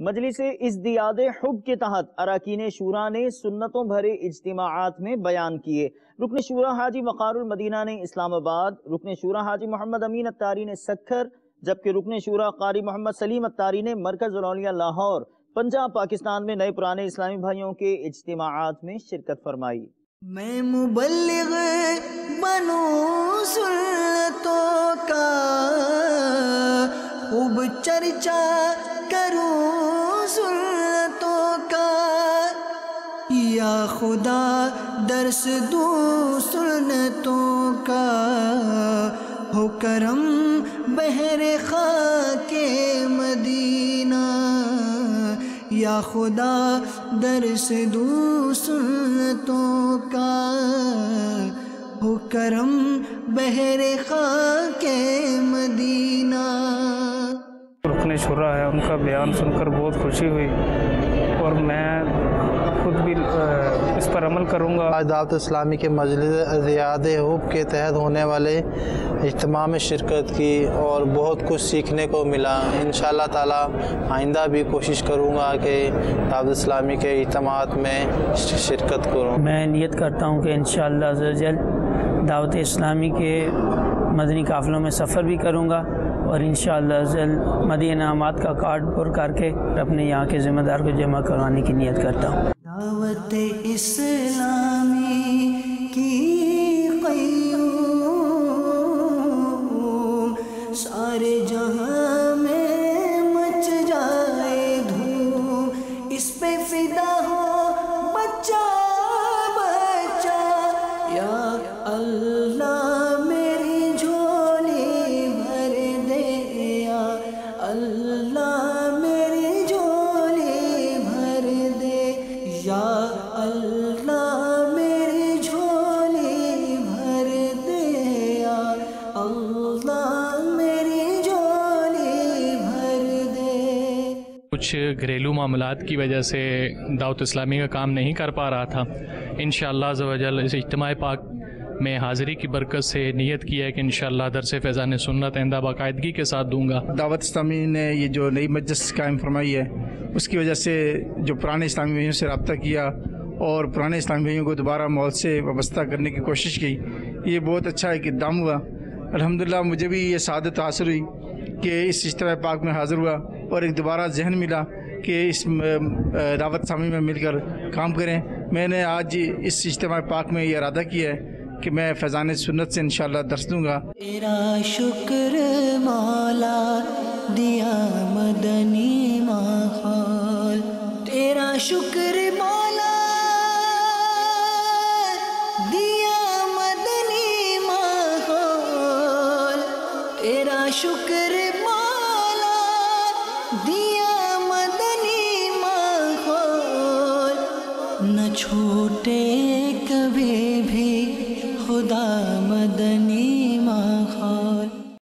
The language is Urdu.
مجلس ازدیاد حب کے تحت اراکین شورا نے سنتوں بھرے اجتماعات میں بیان کیے۔ رکن شورا حاجی وقار المدینہ نے اسلام آباد، رکن شورا حاجی محمد امین اتاری نے سکھر، جبکہ رکن شورا قاری محمد سلیم اتاری نے مرکز الاولیاء لاہور پنجاب پاکستان میں نئے پرانے اسلامی بھائیوں کے اجتماعات میں شرکت فرمائی۔ میں مبلغ بنوں سنتوں کا، خوب چرچا کروں سنتوں کا، یا خدا درس دوں سنتوں کا، ہو کرم بحر خاک مدینہ، یا خدا درس دوں سنتوں کا، ہو کرم بحر خاک مدینہ۔ رکن شورا ہے، ان کا بیان سن کر بہت خوشی ہوئی اور میں خود بھی اس پر عمل کروں گا۔ آج دعوت اسلامی کے مجلس ازدیاد حب کے تحت ہونے والے اجتماع میں شرکت کی اور بہت کچھ سیکھنے کو ملا۔ انشاءاللہ تعالی آئندہ بھی کوشش کروں گا کہ دعوت اسلامی کے اجتماعات میں شرکت کروں۔ میں نیت کرتا ہوں کہ انشاءاللہ عز و جل دعوت اسلامی کے مدنی قافلوں میں سفر بھی کروں گا اور انشاءاللہ عز و جل مدنی انعامات کا کارڈ پر کر کے اپنے یہاں کے ذمہ دار کو جمع کروانے کی نیت کرتا ہوں۔ دعوت اسلامی کی قیوم سارے جہاں میں مچ جائے دھوم، اس پہ فدا ہو بچہ بچہ، یا اللہ میری جھولی بھر دے، یا اللہ میری جھولی بھر دے، یا اللہ میری جھولی بھر دے، یا اللہ میری جھولی بھر دے۔ کچھ گھریلو معاملات کی وجہ سے دعوت اسلامی کا کام نہیں کر پا رہا تھا۔ انشاءاللہ عز و جل اس اجتماع پاک میں حاضری کی برکت سے نیت کی ہے کہ انشاءاللہ درس فیضان سنت آئندہ باقاعدگی کے ساتھ دوں گا۔ دعوت اسلامی نے یہ جو نئی مجلس قائم فرمائی ہے، اس کی وجہ سے جو پرانے اسلامی بھائیوں سے رابطہ کیا اور پرانے اسلامی بھائیوں کو دوبارہ ماحول سے وابستہ کرنے کی کوشش کی، یہ بہت اچھا ایک اقدام ہوا۔ الحمدللہ مجھے بھی یہ سعادت حاصل ہوئی کہ اس اجتماع پاک میں حاضر ہوا اور ایک دوبارہ ذہن ملا کہ اس دعوت اسلامی میں مل کر کام کریں۔ میں نے آج اس اجتماع پاک میں یہ ارادہ کیا ہے کہ میں فیضان سنت سے انشاءاللہ درس دوں گا۔ تیرا شکر مولا دیا مدنی ماحول، تیرا شکر مولا دیا مدنی ماحول، تیرا شکر مولا دیا مدنی ماحول، نہ چھوٹے کبھی بھی خدا مدنی ماحول۔